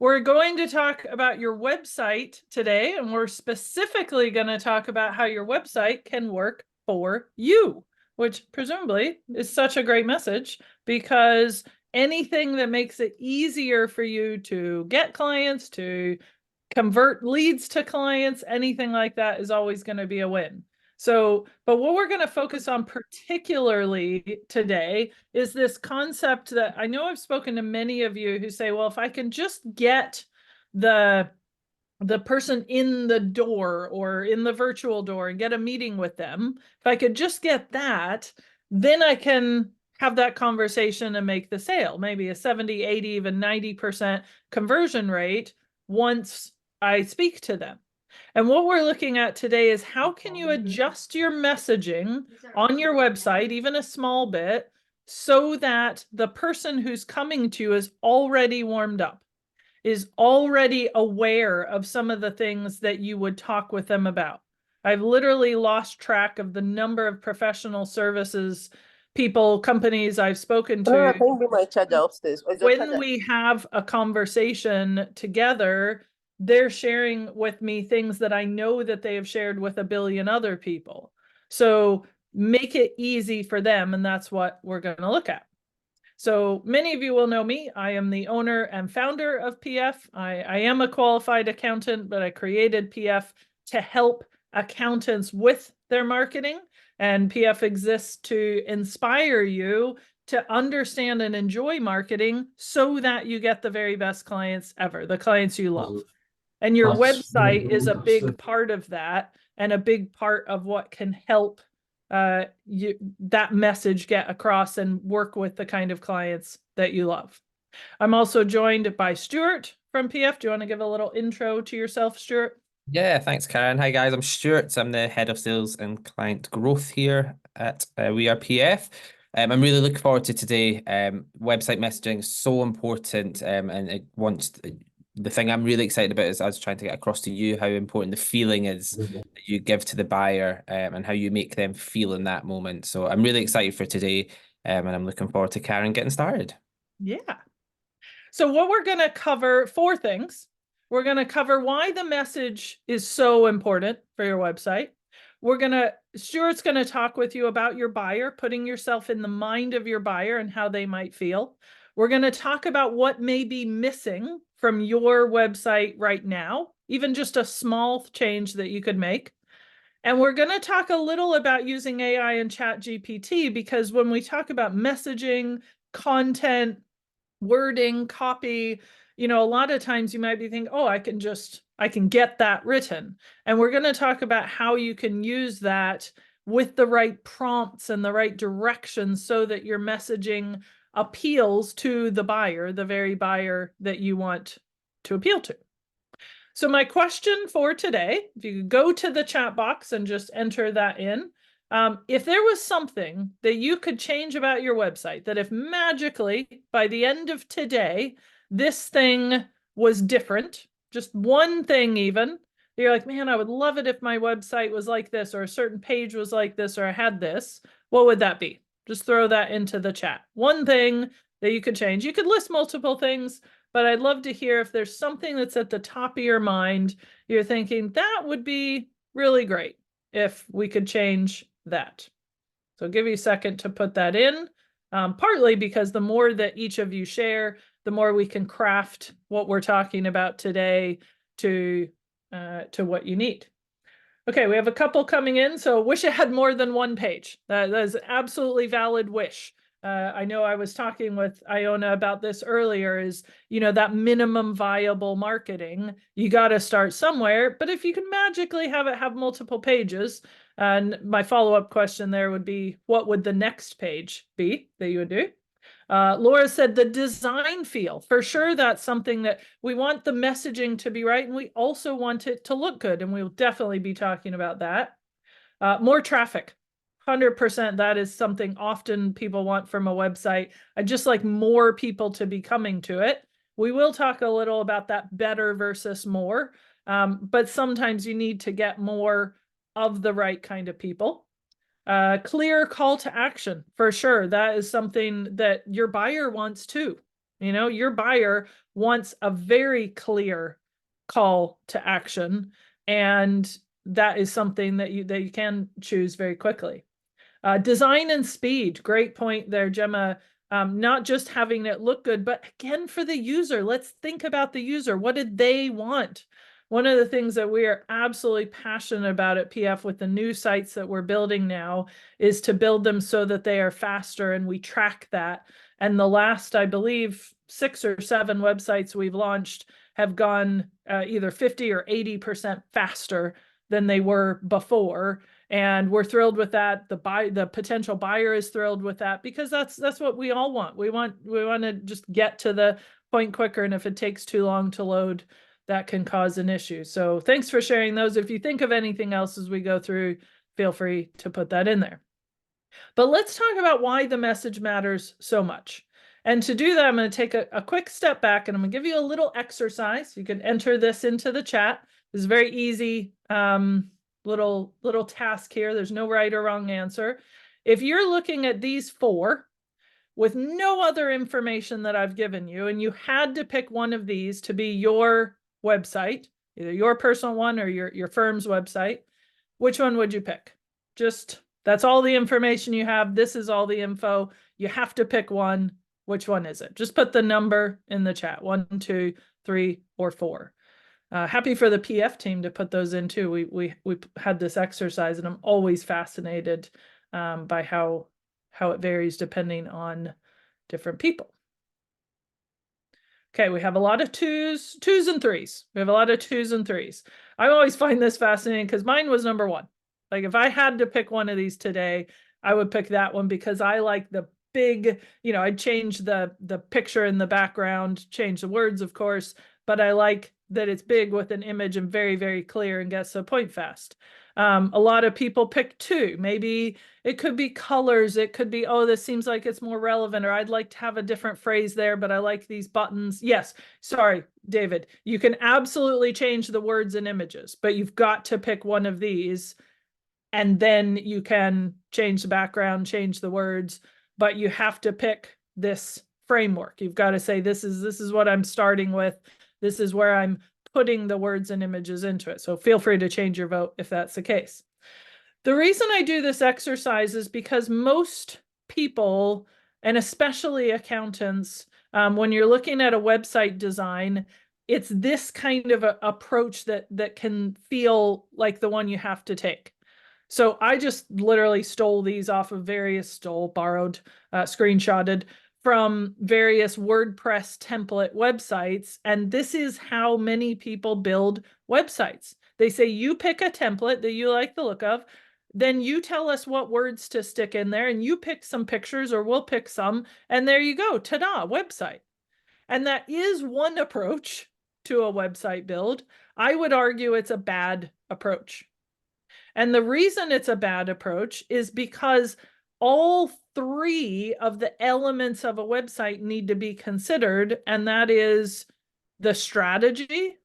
We're going to talk about your website today, and we're specifically going to talk about how your website can work for you, which presumably is such a great message because anything that makes it easier for you to get clients, to convert leads to clients, anything like that is always going to be a win. So, but what we're going to focus on particularly today is this concept that I know I've spoken to many of you who say, well, if I can just get the person in the door or in the virtual door and get a meeting with them, if I could just get that, then I can have that conversation and make the sale, maybe a 70, 80, even 90% conversion rate once I speak to them. And what we're looking at today is how can you adjust your messaging on your website, even a small bit, so that the person who's coming to you is already warmed up, is already aware of some of the things that you would talk with them about. I've literally lost track of the number of professional services people, companies I've spoken No, I to. can bring my charger upstairs. Or is your When charger? we have a conversation together, they're sharing with me things that I know that they have shared with a billion other people. So make it easy for them, and that's what we're going to look at. So many of you will know me. I am the owner and founder of PF. I am a qualified accountant, but I created PF to help accountants with their marketing. And PF exists to inspire you to understand and enjoy marketing so that you get the very best clients ever, the clients you love. And your website is a big part of that and a big part of what can help that message get across and work with the kind of clients that you love. I'm also joined by Stuart from PF. Do you want to give a little intro to yourself, Stuart? Yeah, thanks, Karen. Hi, guys. I'm Stuart. I'm the head of sales and client growth here at We Are PF. I'm really looking forward to today. Website messaging is so important, and the thing I'm really excited about is I was trying to get across to you how important the feeling is that you give to the buyer, and how you make them feel in that moment. So I'm really excited for today, and I'm looking forward to Karen getting started. Yeah. So what we're going to cover, four things. We're going to cover why the message is so important for your website. Stuart's going to talk with you about your buyer, putting yourself in the mind of your buyer and how they might feel. We're going to talk about what may be missing from your website right now, even just a small change that you could make. And we're going to talk a little about using AI and ChatGPT, because when we talk about messaging, content, wording, copy, a lot of times you might be thinking, oh, I can get that written. And we're going to talk about how you can use that with the right prompts and the right directions so that your messaging appeals to the buyer, the very buyer that you want to appeal to. So my question for today, if you could go to the chat box and just enter that in, if there was something that you could change about your website, that if magically by the end of today, this thing was different, just one thing even, you're like, man, I would love it if my website was like this, or a certain page was like this, or I had this, what would that be? Just throw that into the chat. One thing that you could change. You could list multiple things, but I'd love to hear if there's something that's at the top of your mind, you're thinking that would be really great if we could change that. So I'll give you a second to put that in, partly because the more that each of you share, the more we can craft what we're talking about today to what you need. Okay, we have a couple coming in. So wish it had more than one page. That is an absolutely valid wish. I know I was talking with Iona about this earlier, is, that minimum viable marketing, you got to start somewhere. But if you can magically have it have multiple pages, and my follow-up question there would be, what would the next page be that you would do? Laura said the design feel. For sure, that's something that we want the messaging to be right, and we also want it to look good, and we'll definitely be talking about that. More traffic. 100%, that is something often people want from a website. I just like more people to be coming to it. We will talk a little about that better versus more, but sometimes you need to get more of the right kind of people. Clear call to action, for sure. That is something that your buyer wants too. You know, your buyer wants a very clear call to action, and that is something that you can choose very quickly. Design and speed, great point there, Gemma. Not just having it look good, but again, for the user, let's think about the user. What did they want? One of the things that we are absolutely passionate about at PF with the new sites that we're building now is to build them so that they are faster, and we track that. And the last, I believe, 6 or 7 websites we've launched have gone either 50 or 80% faster than they were before. And we're thrilled with that. The potential buyer is thrilled with that, because that's what we all want. We want to just get to the point quicker. And if it takes too long to load, that can cause an issue. So thanks for sharing those. If you think of anything else as we go through, feel free to put that in there. But let's talk about why the message matters so much. And to do that, I'm going to take a quick step back, and I'm going to give you a little exercise. You can enter this into the chat. It's very easy. Little task here. There's no right or wrong answer. If you're looking at these 4 with no other information that I've given you, and you had to pick one of these to be your website, either your personal one or your firm's website, which one would you pick? Just, that's all the information you have. This is all the info. You have to pick one. Which one is it? Just put the number in the chat, 1, 2, 3, or 4. Happy for the PF team to put those in too. We had this exercise, and I'm always fascinated by how it varies depending on different people. Okay, we have a lot of twos and threes. We have a lot of 2s and 3s. I always find this fascinating because mine was number 1. Like, if I had to pick one of these today, I would pick that one, because I like the big, I'd change the picture in the background, change the words, of course, but I like that it's big with an image and very, very clear and gets to the point fast. A lot of people pick 2. Maybe it could be colors. It could be, oh, this seems like it's more relevant, or I'd like to have a different phrase there, but I like these buttons. Yes, sorry, David. You can absolutely change the words and images, but you've got to pick one of these, and then you can change the background, change the words, but you have to pick this framework. You've got to say, this is what I'm starting with. This is where I'm putting the words and images into it. So feel free to change your vote if that's the case. The reason I do this exercise is because most people, and especially accountants, when you're looking at a website design, it's this kind of a approach that can feel like the one you have to take. So I just literally stole these off of borrowed, screenshotted from various WordPress template websites. And this is how many people build websites. They say, you pick a template that you like the look of, then you tell us what words to stick in there, and you pick some pictures, or we'll pick some, and there you go, ta-da, website. And that is one approach to a website build. I would argue it's a bad approach. And the reason it's a bad approach is because all 3 of the elements of a website need to be considered, and that is the strategy.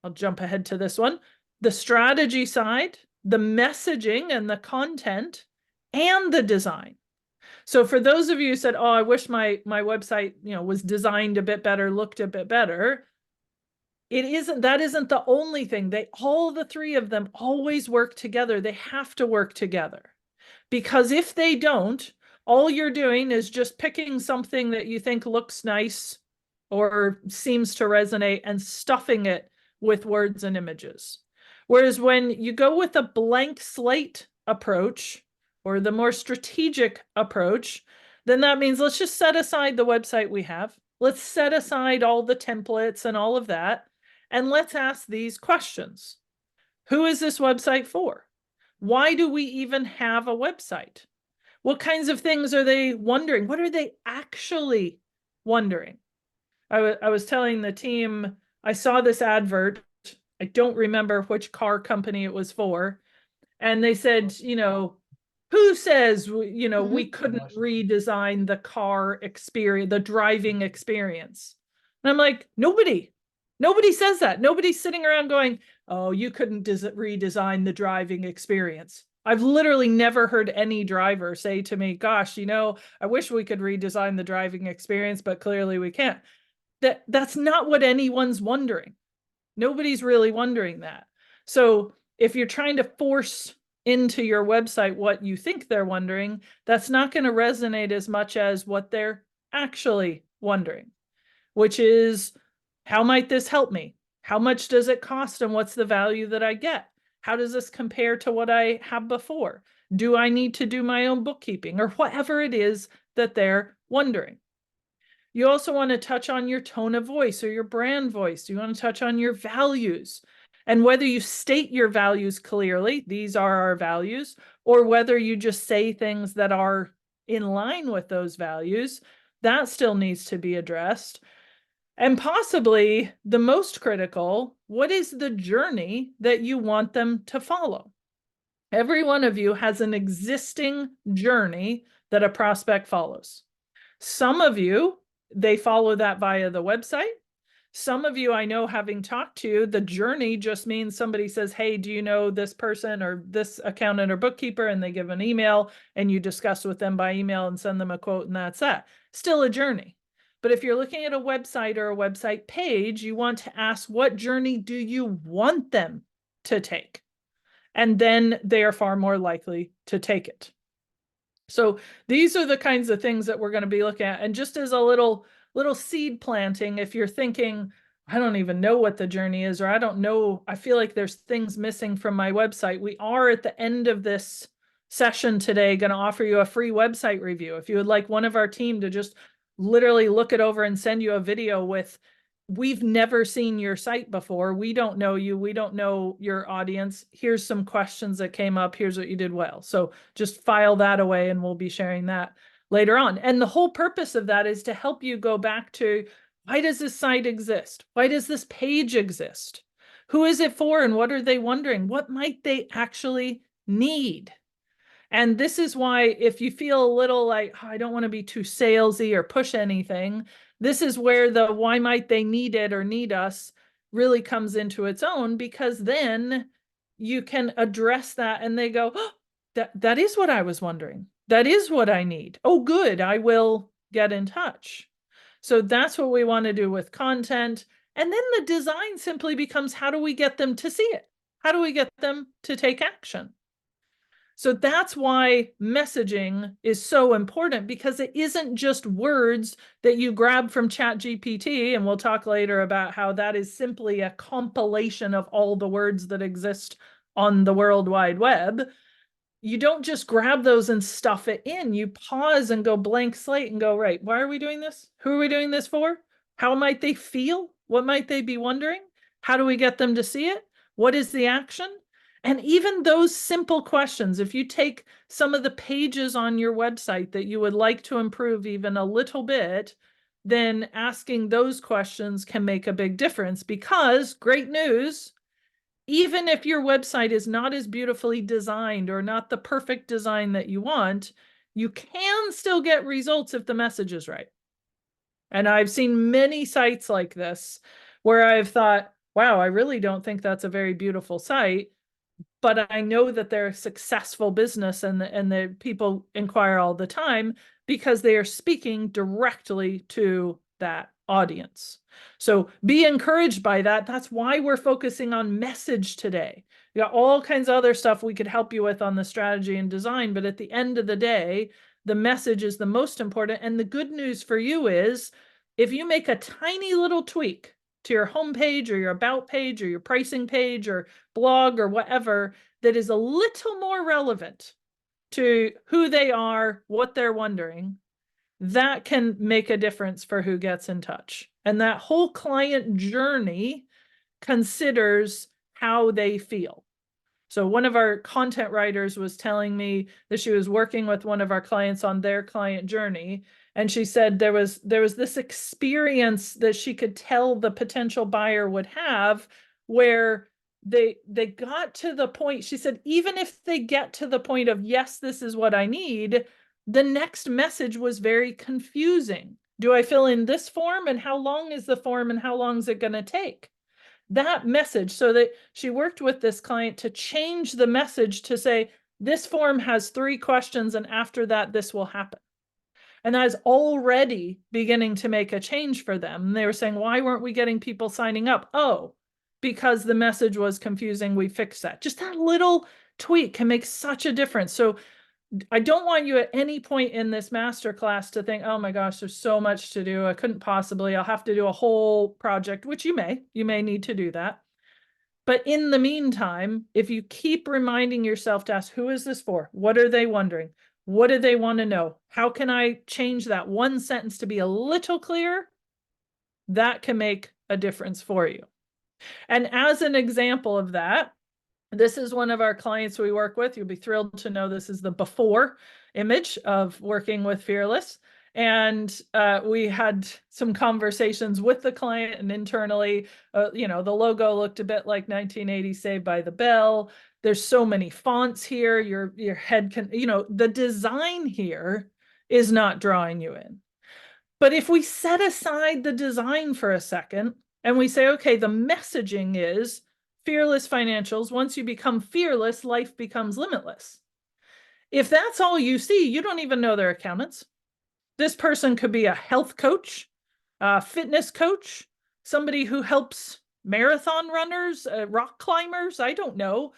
I'll jump ahead to this one. The strategy side, the messaging and the content, and the design. So for those of you who said, oh, I wish my website, was designed a bit better, looked a bit better, that isn't the only thing. All the 3 of them always work together. They have to work together, because if they don't, all you're doing is just picking something that you think looks nice or seems to resonate and stuffing it with words and images. Whereas when you go with a blank slate approach, or the more strategic approach, then that means let's just set aside the website we have. Let's set aside all the templates and all of that, and let's ask these questions. Who is this website for? Why do we even have a website? What kinds of things are they wondering? What are they actually wondering? I was telling the team, I saw this advert. I don't remember which car company it was for. And they said, who says, we couldn't redesign the car experience, the driving experience? And I'm like, nobody says that. Nobody's sitting around going, oh, you couldn't redesign the driving experience. I've literally never heard any driver say to me, gosh, I wish we could redesign the driving experience, but clearly we can't. That's not what anyone's wondering. Nobody's really wondering that. So if you're trying to force into your website what you think they're wondering, that's not going to resonate as much as what they're actually wondering, which is, how might this help me? How much does it cost and what's the value that I get? How does this compare to what I have before? Do I need to do my own bookkeeping, or whatever it is that they're wondering? You also want to touch on your tone of voice or your brand voice. You want to touch on your values, and whether you state your values clearly, these are our values, or whether you just say things that are in line with those values, that still needs to be addressed. And possibly the most critical, what is the journey that you want them to follow? Every one of you has an existing journey that a prospect follows. Some of you, they follow that via the website. Some of you, I know, having talked to, the journey just means somebody says, hey, do you know this person or this accountant or bookkeeper? And they give an email and you discuss with them by email and send them a quote, and that's that. Still a journey. But if you're looking at a website or a website page, you want to ask, what journey do you want them to take? And then they are far more likely to take it. So these are the kinds of things that we're going to be looking at. And just as a little seed planting, if you're thinking, I don't even know what the journey is, or I don't know, I feel like there's things missing from my website, we are at the end of this session today going to offer you a free website review. If you would like one of our team to just literally look it over and send you a video with, we've never seen your site before, we don't know you, we don't know your audience, here's some questions that came up, here's what you did well. So just file that away and we'll be sharing that later on. And the whole purpose of that is to help you go back to, why does this site exist? Why does this page exist? Who is it for and what are they wondering? What might they actually need? And this is why, if you feel a little like, oh, I don't want to be too salesy or push anything, this is where the why might they need it or need us really comes into its own, because then you can address that and they go, oh, that is what I was wondering. That is what I need. Oh, good. I will get in touch. So that's what we want to do with content. And then the design simply becomes, how do we get them to see it? How do we get them to take action? So that's why messaging is so important, because it isn't just words that you grab from ChatGPT, and we'll talk later about how that is simply a compilation of all the words that exist on the World Wide Web. You don't just grab those and stuff it in. You pause and go blank slate and go, right, why are we doing this? Who are we doing this for? How might they feel? What might they be wondering? How do we get them to see it? What is the action? And even those simple questions, if you take some of the pages on your website that you would like to improve even a little bit, then asking those questions can make a big difference. Because, great news, even if your website is not as beautifully designed or not the perfect design that you want, you can still get results if the message is right. And I've seen many sites like this where I've thought, wow, I really don't think that's a very beautiful site, but I know that they're a successful business, and the people inquire all the time because they are speaking directly to that audience. So be encouraged by that. That's why we're focusing on message today. We got all kinds of other stuff we could help you with on the strategy and design, but at the end of the day, the message is the most important. And the good news for you is, if you make a tiny little tweak to your homepage or your about page or your pricing page or blog or whatever that is a little more relevant to who they are, what they're wondering, that can make a difference for who gets in touch. And that whole client journey considers how they feel. So one of our content writers was telling me that she was working with one of our clients on their client journey. And she said there was this experience that she could tell the potential buyer would have, where they got to the point, she said, even if they get to the point of, yes, this is what I need, the next message was very confusing. Do I fill in this form? And how long is the form? And how long is it going to take? That message, so that she worked with this client to change the message to say, This form has 3 questions, and after that, this will happen. And that is already beginning to make a change for them. And they were saying, why weren't we getting people signing up? Oh, because the message was confusing. We fixed that. Just that little tweak can make such a difference. So I don't want you at any point in this masterclass to think, oh my gosh, there's so much to do. I couldn't possibly, I'll have to do a whole project, which you may need to do that. But in the meantime, if you keep reminding yourself to ask, who is this for? What are they wondering? What do they want to know? How can I change that one sentence to be a little clearer? That can make a difference for you. And as an example of that, this is one of our clients we work with. You'll be thrilled to know this is the before image of working with Fearless. And we had some conversations with the client and internally, the logo looked a bit like 1980 Saved by the Bell. There's so many fonts here. Your head can, the design here is not drawing you in. But if we set aside the design for a second and we say, okay, the messaging is fearless financials. Once you become fearless, life becomes limitless. If that's all you see, you don't even know they're accountants. This person could be a health coach, a fitness coach, somebody who helps marathon runners, rock climbers. I don't know.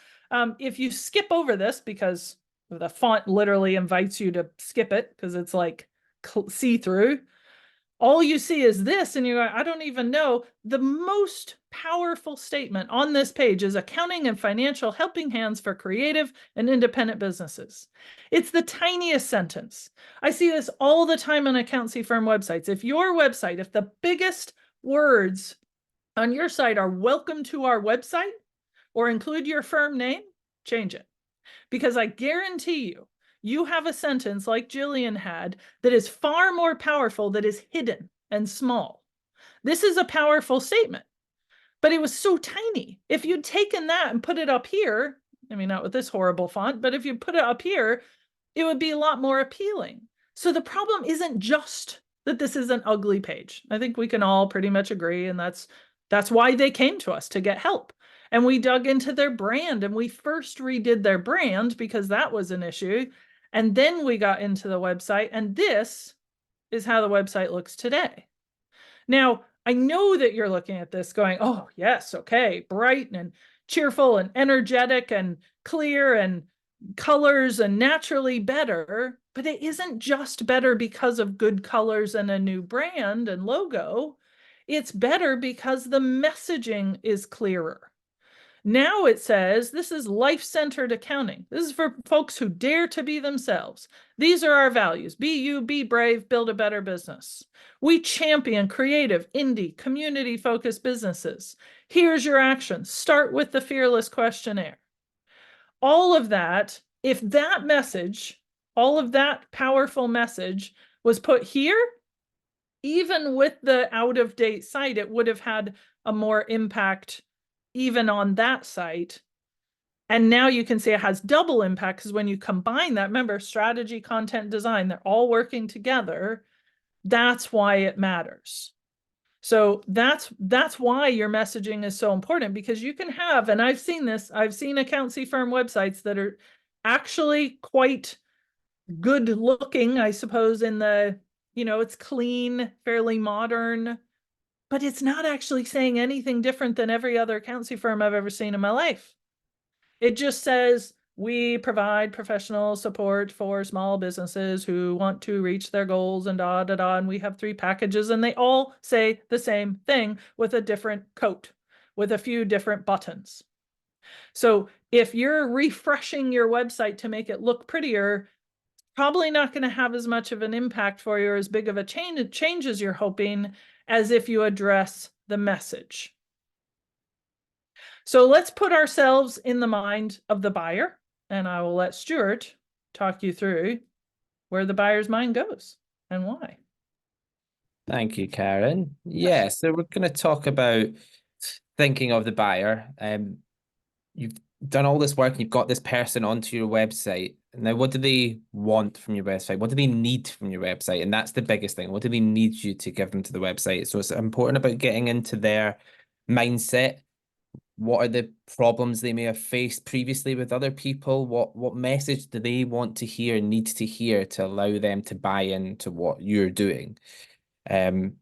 If you skip over this because the font literally invites you to skip it because it's like see-through, all you see is this and you go, I don't even know. The most powerful statement on this page is accounting and financial helping hands for creative and independent businesses. It's the tiniest sentence. I see this all the time on accountancy firm websites. If your website, if the biggest words on your site are welcome to our website or include your firm name, change it. Because I guarantee you have a sentence like Jillian had that is far more powerful, that is hidden and small. This is a powerful statement, but it was so tiny. If you'd taken that and put it up here, I mean, not with this horrible font, but if you put it up here, it would be a lot more appealing. So the problem isn't just that this is an ugly page. I think we can all pretty much agree, and that's why they came to us, to get help. And we dug into their brand and we first redid their brand because that was an issue. And then we got into the website, and this is how the website looks today. Now, I know that you're looking at this going, oh, yes, okay, bright and cheerful and energetic and clear and colors and naturally better, but it isn't just better because of good colors and a new brand and logo. It's better because the messaging is clearer. Now it says this is life-centered accounting. This is for folks who dare to be themselves. These are our values. Be you, be brave, build a better business. We champion creative, indie, community-focused businesses. Here's your action. Start with the Fearless questionnaire. All of that, if that message, all of that powerful message was put here, even with the out-of-date site, it would have had a more impact even on that site. And now you can see it has double impact because when you combine that, remember, strategy, content, design, they're all working together. That's why it matters. So that's why your messaging is so important, because you can have, and I've seen this, I've seen accountancy firm websites that are actually quite good looking, I suppose, in the, it's clean, fairly modern, but it's not actually saying anything different than every other accountancy firm I've ever seen in my life. It just says, we provide professional support for small businesses who want to reach their goals and and we have 3 packages, and they all say the same thing with a different coat, with a few different buttons. So if you're refreshing your website to make it look prettier, probably not going to have as much of an impact for you or as big of a change as you're hoping as if you address the message. So let's put ourselves in the mind of the buyer, and I will let Stuart talk you through where the buyer's mind goes and why. Thank you, Karen. Yeah, so we're going to talk about thinking of the buyer. You've done all this work and you've got this person onto your website. Now, what do they want from your website? What do they need from your website? And that's the biggest thing. What do they need you to give them to the website? So it's important about getting into their mindset, What are the problems they may have faced previously with other people? What message do they want to hear, need to hear to allow them to buy into what you're doing? Um,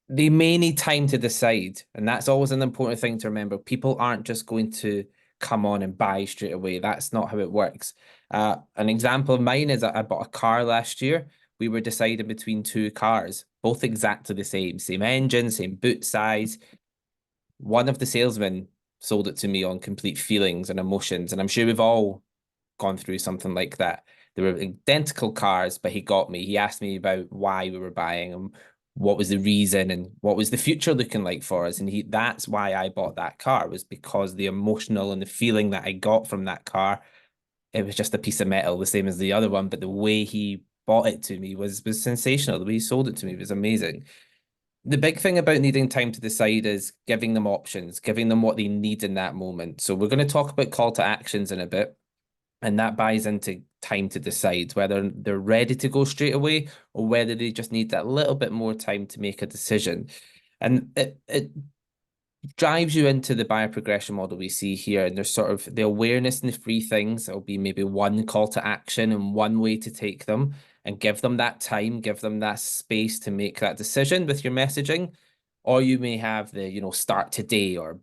they may need time to decide, and that's always an important thing to remember. People aren't just going to come on and buy straight away. That's not how it works. An example of mine is I bought a car last year. We were deciding between two cars, both exactly the same engine, same boot size. One of the salesmen sold it to me on complete feelings and emotions, and I'm sure we've all gone through something like that. They were identical cars, but he got me. He asked me about why we were buying them, what was the reason, and what was the future looking like for us. And that's why I bought that car, was because the emotional and the feeling that I got from that car, it was just a piece of metal, the same as the other one, but the way he bought it to me was sensational. The way he sold it to me was amazing. The big thing about needing time to decide is giving them options, giving them what they need in that moment. So we're going to talk about call to actions in a bit, and that buys into time to decide whether they're ready to go straight away or whether they just need that little bit more time to make a decision. And it drives you into the buyer progression model we see here. And there's sort of the awareness and the three things. It'll be maybe one call to action and one way to take them, and give them that time, give them that space to make that decision with your messaging. Or you may have the, start today, or,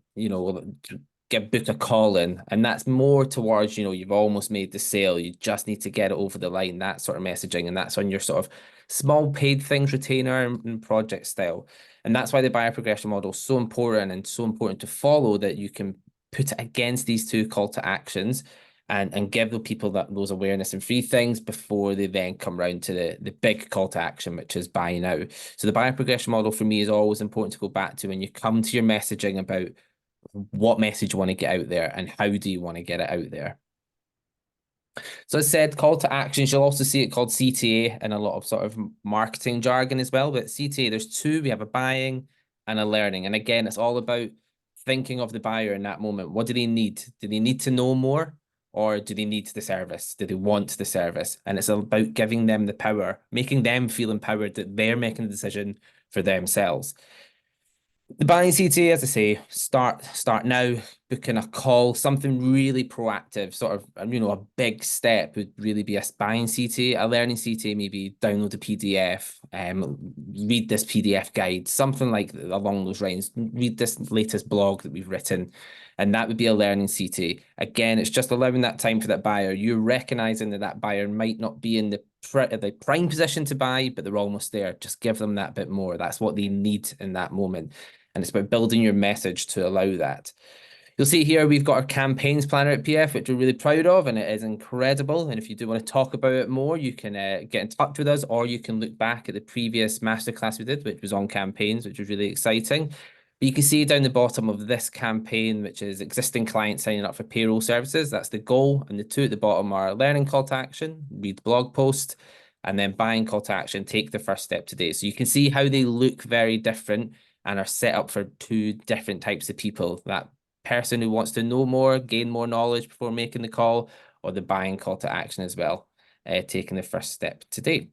get book a call in. And that's more towards, you've almost made the sale. You just need to get it over the line, that sort of messaging. And that's on your sort of small paid things retainer and project style. And that's why the buyer progression model is so important, and so important to follow, that you can put it against these two call to actions, and give the people those awareness and free things before they then come around to the big call to action, which is buy now. So the buyer progression model for me is always important to go back to when you come to your messaging about what message you want to get out there and how do you want to get it out there. So as I said, call to actions, you'll also see it called CTA in a lot of sort of marketing jargon as well. But CTA, there's two. We have a buying and a learning. And again, it's all about thinking of the buyer in that moment. What do they need? Do they need to know more? Or do they need the service? Do they want the service? And it's about giving them the power, making them feel empowered that they're making the decision for themselves. The buying CTA, as I say, start now, booking a call, something really proactive, sort of, a big step would really be a buying CTA. A learning CTA, maybe download a PDF, read this PDF guide, something like along those lines, read this latest blog that we've written. And that would be a learning CTA. Again, it's just allowing that time for that buyer. You're recognizing that buyer might not be in the prime position to buy, but they're almost there. Just give them that bit more. That's what they need in that moment. And it's about building your message to allow that. You'll see here we've got our campaigns planner at PF, which we're really proud of, and it is incredible. And if you do want to talk about it more, you can get in touch with us, or you can look back at the previous masterclass we did, which was on campaigns, which was really exciting. But you can see down the bottom of this campaign, which is existing clients signing up for payroll services. That's the goal. And the two at the bottom are learning call to action, read the blog post, and then buying call to action, take the first step today. So you can see how they look very different and are set up for two different types of people. That person who wants to know more, gain more knowledge before making the call, or the buying call to action as well, taking the first step today.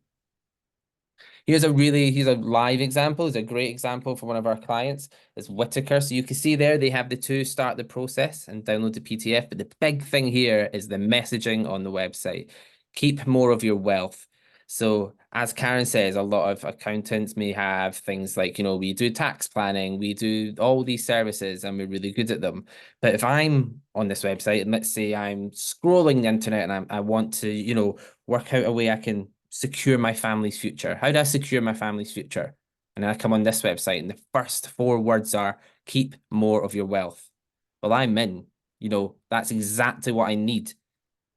Here's a live example. It's a great example for one of our clients. It's Whitaker. So you can see there, they have the two, start the process and download the PDF. But the big thing here is the messaging on the website. Keep more of your wealth. So as Karen says, a lot of accountants may have things like, we do tax planning, we do all these services, and we're really good at them. But if I'm on this website, and let's say I'm scrolling the internet and I want to, work out a way I can secure my family's future. How do I secure my family's future? And then I come on this website, and the first four words are keep more of your wealth. Well, I'm in, that's exactly what I need.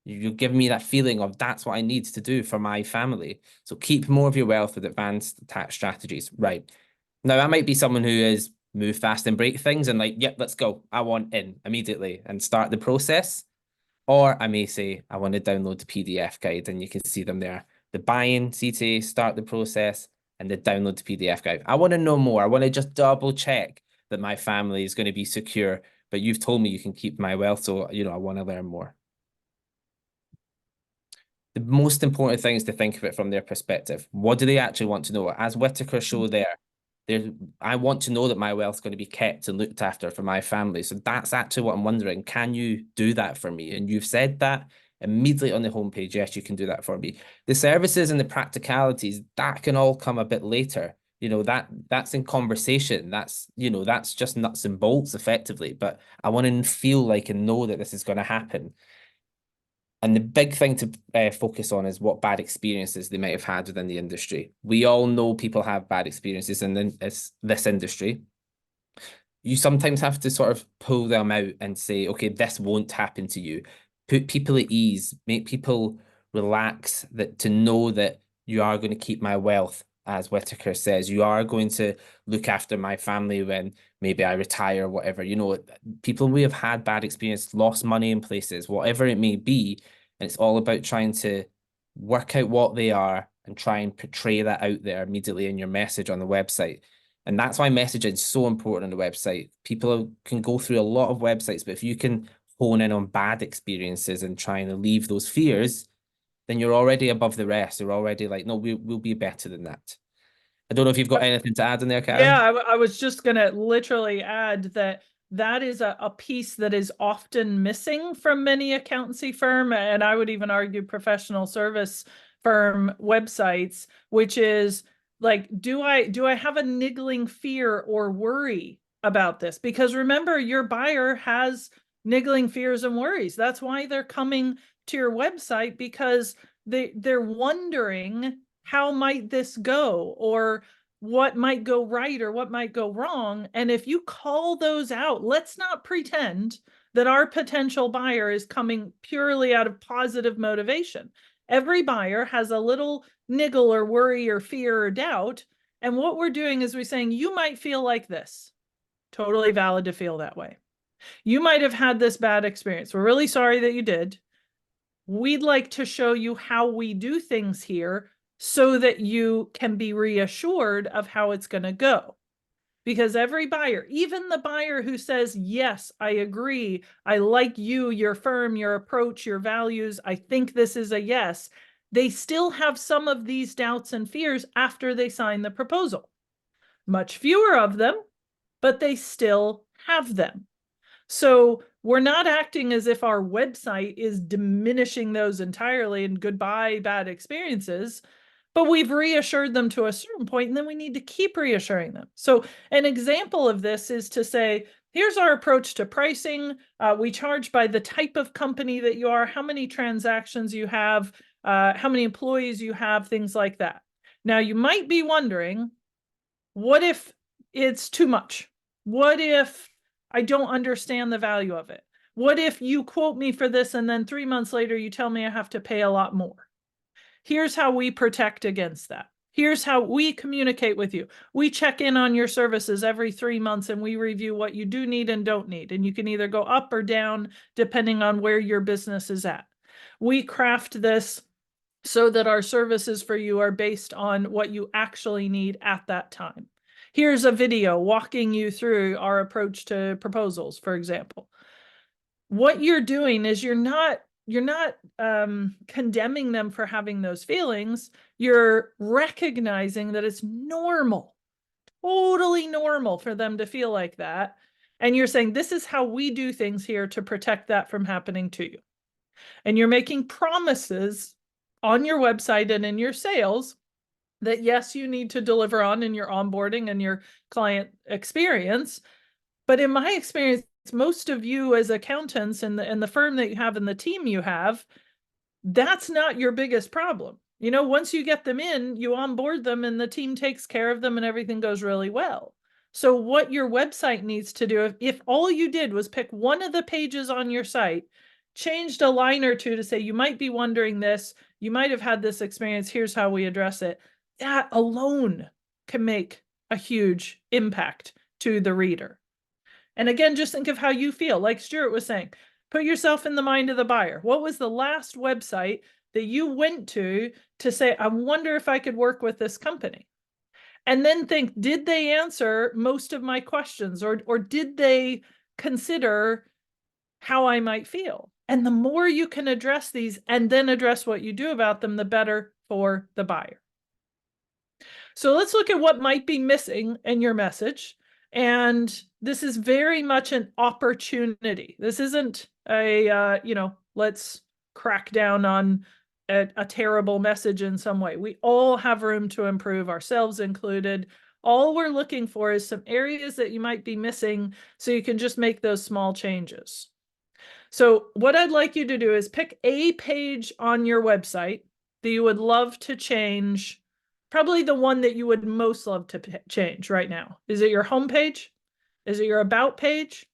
You're giving me that feeling of that's what I need to do for my family. So keep more of your wealth with advanced tax strategies. Right. Now, I might be someone who is move fast and break things and like, yep, let's go. I want in immediately and start the process. Or I may say, I want to download the PDF guide, and you can see them there. The buy-in, CTA, start the process, and the download the PDF guide. I want to know more. I want to just double check that my family is going to be secure, but you've told me you can keep my wealth, so, I want to learn more. The most important thing is to think of it from their perspective. What do they actually want to know? As Whitaker showed there, There, I want to know that my wealth's going to be kept and looked after for my family. So that's actually what I'm wondering. Can you do that for me? And you've said that immediately on the homepage. Yes, you can do that for me. The services and the practicalities, that can all come a bit later. You know, that's in conversation. That's, you know, that's just nuts and bolts effectively. But I want to feel like and know that this is going to happen. And the big thing to focus on is what bad experiences they might have had within the industry. We all know people have bad experiences in this industry. You sometimes have to sort of pull them out and say, okay, this won't happen to you. Put people at ease, make people relax, that to know that you are going to keep my wealth, as Whitaker says. You are going to look after my family when maybe I retire or whatever. You know, people we have had bad experience, lost money in places, whatever it may be. And it's all about trying to work out what they are and try and portray that out there immediately in your message on the website. And that's why messaging is so important on the website. People can go through a lot of websites, but if you can hone in on bad experiences and try and alleviate those fears, then you're already above the rest. You're already like, no, we'll be better than that. I don't know if you've got anything to add in there, Yeah, Karen. I was just going to literally add that that is a piece that is often missing from many accountancy firm, and I would even argue professional service firm websites, which is like, do I have a niggling fear or worry about this? Because remember, your buyer has niggling fears and worries. That's why they're coming to your website, because they're wondering, how might this go, or what might go right or what might go wrong. And if you call those out, let's not pretend that our potential buyer is coming purely out of positive motivation. Every buyer has a little niggle or worry or fear or doubt. And what we're doing is we're saying, you might feel like this. Totally valid to feel that way. You might have had this bad experience. We're really sorry that you did. We'd like to show you how we do things here so that you can be reassured of how it's going to go. Because every buyer, even the buyer who says, yes, I agree, I like you, your firm, your approach, your values, I think this is a yes, they still have some of these doubts and fears after they sign the proposal. Much fewer of them, but they still have them. So we're not acting as if our website is diminishing those entirely and goodbye bad experiences, but we've reassured them to a certain point, and then we need to keep reassuring them. So an example of this is to say, here's our approach to pricing. We charge by the type of company that you are, how many transactions you have, how many employees you have, things like that. Now, you might be wondering, what if it's too much? What if I don't understand the value of it? What if you quote me for this and then 3 months later you tell me I have to pay a lot more? Here's how we protect against that. Here's how we communicate with you. We check in on your services every 3 months and we review what you do need and don't need. And you can either go up or down depending on where your business is at. We craft this so that our services for you are based on what you actually need at that time. Here's a video walking you through our approach to proposals, for example. What you're doing is you're not condemning them for having those feelings. You're recognizing that it's normal, totally normal for them to feel like that. And you're saying, this is how we do things here to protect that from happening to you. And you're making promises on your website and in your sales that, yes, you need to deliver on in your onboarding and your client experience. But in my experience, most of you as accountants and the firm that you have and the team you have, that's not your biggest problem. You know, once you get them in, you onboard them and the team takes care of them and everything goes really well. So what your website needs to do, if all you did was pick one of the pages on your site, changed a line or two to say, you might be wondering this, you might have had this experience, here's how we address it. That alone can make a huge impact to the reader. And again, just think of how you feel. Like Stuart was saying, put yourself in the mind of the buyer. What was the last website that you went to say, I wonder if I could work with this company? And then think, did they answer most of my questions, or did they consider how I might feel? And the more you can address these and then address what you do about them, the better for the buyer. So let's look at what might be missing in your message. And this is very much an opportunity. This isn't let's crack down on a terrible message in some way. We all have room to improve, ourselves included. All we're looking for is some areas that you might be missing so you can just make those small changes. So what I'd like you to do is pick a page on your website that you would love to change, probably the one that you would most love to change right now. Is it your homepage? Is it your about page?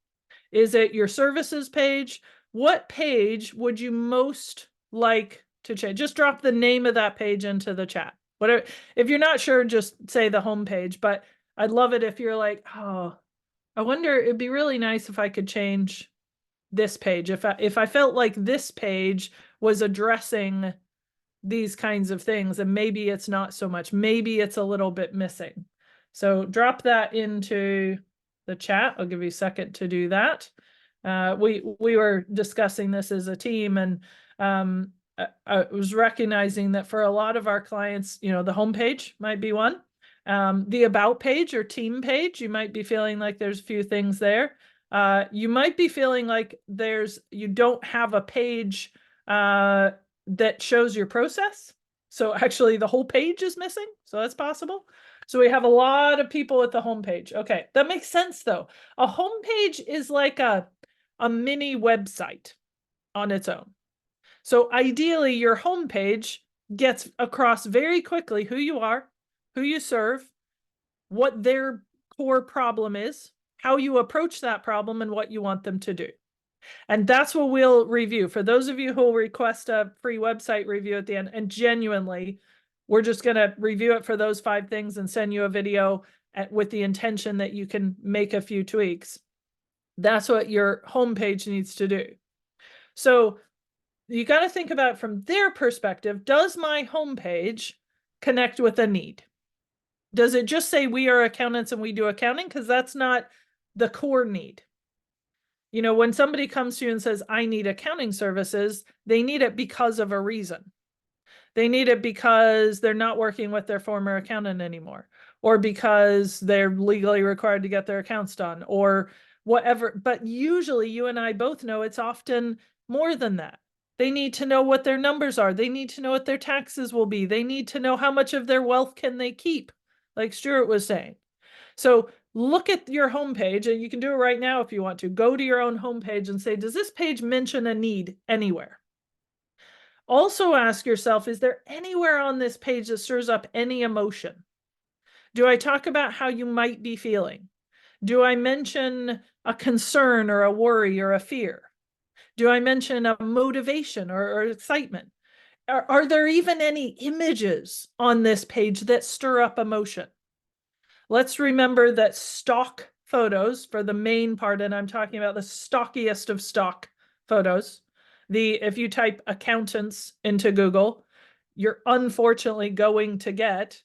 Is it your services page? What page would you most like to change? Just drop the name of that page into the chat. Whatever. If you're not sure, just say the homepage. But I'd love it if you're like, oh, I wonder, it'd be really nice if I could change this page. If I felt like this page was addressing these kinds of things, and maybe it's not so much, maybe it's a little bit missing. So drop that into the chat. I'll give you a second to do that. We were discussing this as a team, and I was recognizing that for a lot of our clients, the homepage might be one. The about page or team page, you might be feeling like there's a few things there. You might be feeling like you don't have a page that shows your process. So actually the whole page is missing. So that's possible. So we have a lot of people at the homepage. Okay, that makes sense though. A homepage is like a mini website on its own. So ideally your homepage gets across very quickly who you are, who you serve, what their core problem is, how you approach that problem, and what you want them to do. And that's what we'll review. For those of you who will request a free website review at the end, and genuinely, we're just going to review it for those 5 things and send you a video with the intention that you can make a few tweaks. That's what your homepage needs to do. So you got to think about it from their perspective. Does my homepage connect with a need? Does it just say we are accountants and we do accounting? Because that's not the core need. When somebody comes to you and says, I need accounting services, they need it because of a reason. They need it because they're not working with their former accountant anymore, or because they're legally required to get their accounts done, or whatever. But usually you and I both know it's often more than that. They need to know what their numbers are. They need to know what their taxes will be. They need to know how much of their wealth can they keep, like Stuart was saying. So look at your homepage, and you can do it right now if you want to. Go to your own homepage and say, does this page mention a need anywhere? Also ask yourself, is there anywhere on this page that stirs up any emotion? Do I talk about how you might be feeling? Do I mention a concern or a worry or a fear? Do I mention a motivation or excitement? Are there even any images on this page that stir up emotion? Let's remember that stock photos, for the main part, and I'm talking about the stockiest of stock photos, if you type accountants into Google, you're unfortunately going to get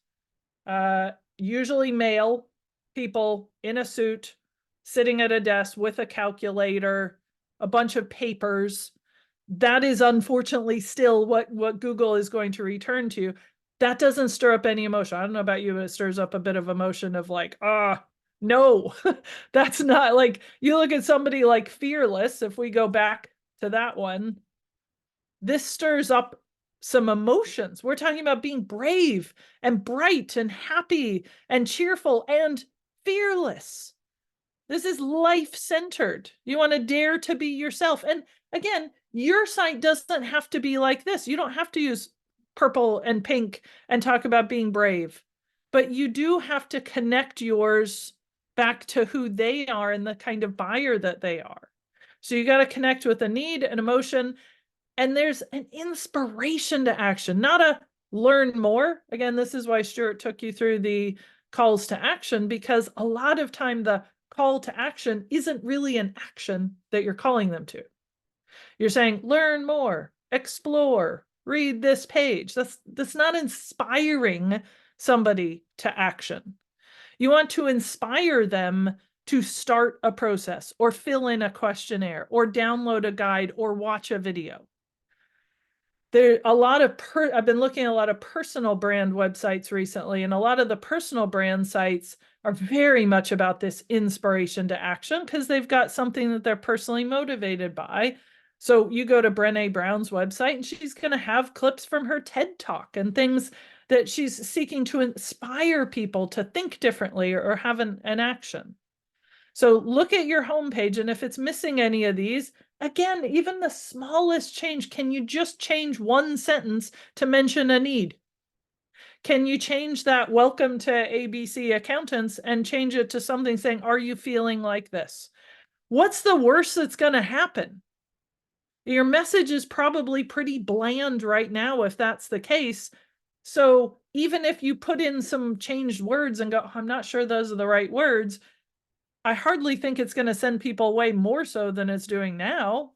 usually male people in a suit, sitting at a desk with a calculator, a bunch of papers. That is unfortunately still what Google is going to return to. That doesn't stir up any emotion. I don't know about you, but it stirs up a bit of emotion of like, no, that's not like, you look at somebody like Fearless, if we go back to that one, this stirs up some emotions. We're talking about being brave and bright and happy and cheerful and fearless. This is life-centered. You want to dare to be yourself. And again, your site doesn't have to be like this. You don't have to use purple and pink and talk about being brave. But you do have to connect yours back to who they are and the kind of buyer that they are. So you got to connect with a need, an emotion, and there's an inspiration to action, not a learn more. Again, this is why Stuart took you through the calls to action, because a lot of time the call to action isn't really an action that you're calling them to. You're saying, learn more, explore, read this page. That's not inspiring somebody to action. You want to inspire them to start a process or fill in a questionnaire or download a guide or watch a video. There a lot of I've been looking at a lot of personal brand websites recently, and a lot of the personal brand sites are very much about this inspiration to action because they've got something that they're personally motivated by. So you go to Brené Brown's website and she's going to have clips from her TED Talk and things that she's seeking to inspire people to think differently or have an action. So look at your homepage, and if it's missing any of these, again, even the smallest change, can you just change one sentence to mention a need? Can you change that welcome to ABC accountants and change it to something saying, are you feeling like this? What's the worst that's going to happen? Your message is probably pretty bland right now if that's the case. So even if you put in some changed words and go, I'm not sure those are the right words, I hardly think it's going to send people away more so than it's doing now.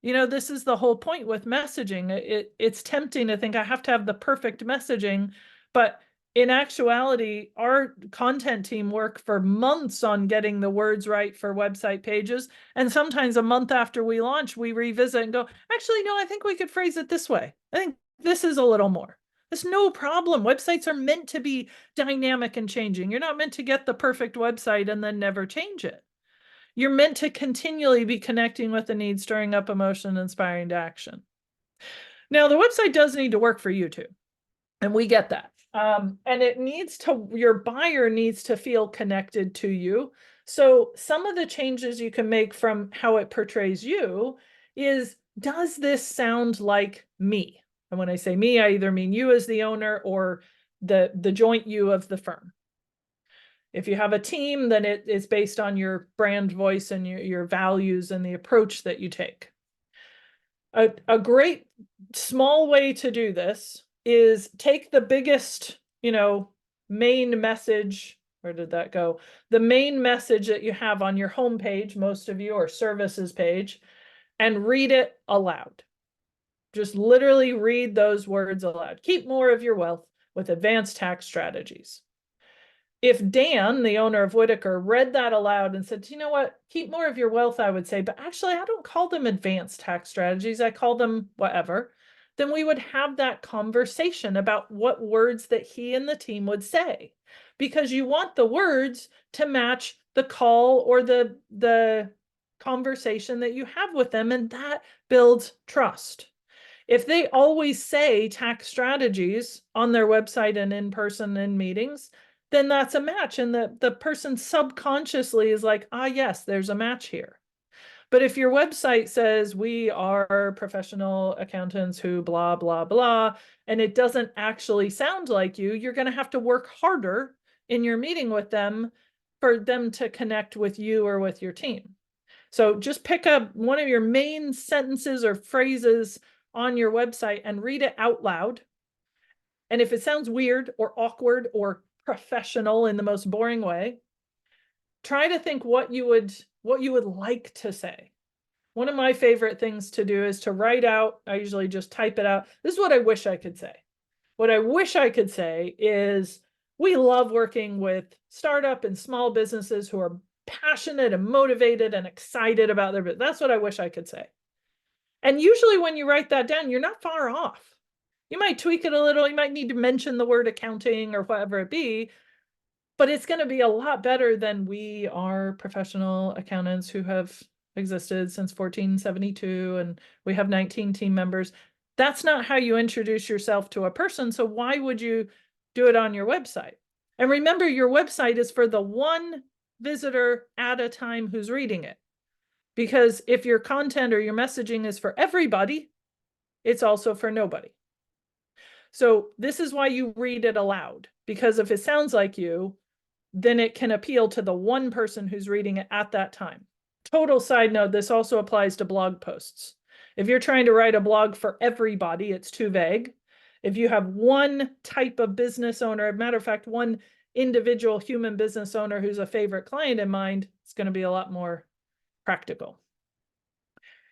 You know, this is the whole point with messaging. It's tempting to think I have to have the perfect messaging, but in actuality, our content team work for months on getting the words right for website pages. And sometimes a month after we launch, we revisit and go, actually, no, I think we could phrase it this way. I think this is a little more. It's no problem. Websites are meant to be dynamic and changing. You're not meant to get the perfect website and then never change it. You're meant to continually be connecting with the need, stirring up emotion, inspiring to action. Now, the website does need to work for you too, and we get that. And it needs to, your buyer needs to feel connected to you. So some of the changes you can make from how it portrays you is, does this sound like me? And when I say me, I either mean you as the owner or the joint you of the firm. If you have a team, then it is based on your brand voice and your values and the approach that you take. A great small way to do this is take the biggest, main message. Where did that go? The main message that you have on your homepage, most of you, or services page, and read it aloud. Just literally read those words aloud. Keep more of your wealth with advanced tax strategies. If Dan, the owner of Whitaker, read that aloud and said, you know what, keep more of your wealth, I would say, but actually, I don't call them advanced tax strategies, I call them whatever, then we would have that conversation about what words that he and the team would say. Because you want the words to match the call or the conversation that you have with them, and that builds trust. If they always say tax strategies on their website and in person in meetings, then that's a match. And the person subconsciously is like, ah, yes, there's a match here. But if your website says we are professional accountants who blah, blah, blah, and it doesn't actually sound like you, you're going to have to work harder in your meeting with them for them to connect with you or with your team. So just pick up one of your main sentences or phrases on your website and read it out loud. And if it sounds weird or awkward or professional in the most boring way, try to think what you would like to say. One of my favorite things to do is to write out, I usually just type it out. This is what I wish I could say. What I wish I could say is, we love working with startup and small businesses who are passionate and motivated and excited about their business. That's what I wish I could say. And usually when you write that down, you're not far off. You might tweak it a little. You might need to mention the word accounting or whatever it be, but it's going to be a lot better than we are professional accountants who have existed since 1472 and we have 19 team members. That's not how you introduce yourself to a person. So why would you do it on your website? And remember, your website is for the one visitor at a time who's reading it. Because if your content or your messaging is for everybody, it's also for nobody. So this is why you read it aloud, because if it sounds like you, then it can appeal to the one person who's reading it at that time. Total side note, this also applies to blog posts. If you're trying to write a blog for everybody, it's too vague. If you have one type of business owner, matter of fact, one individual human business owner who's a favorite client in mind, it's going to be a lot more practical.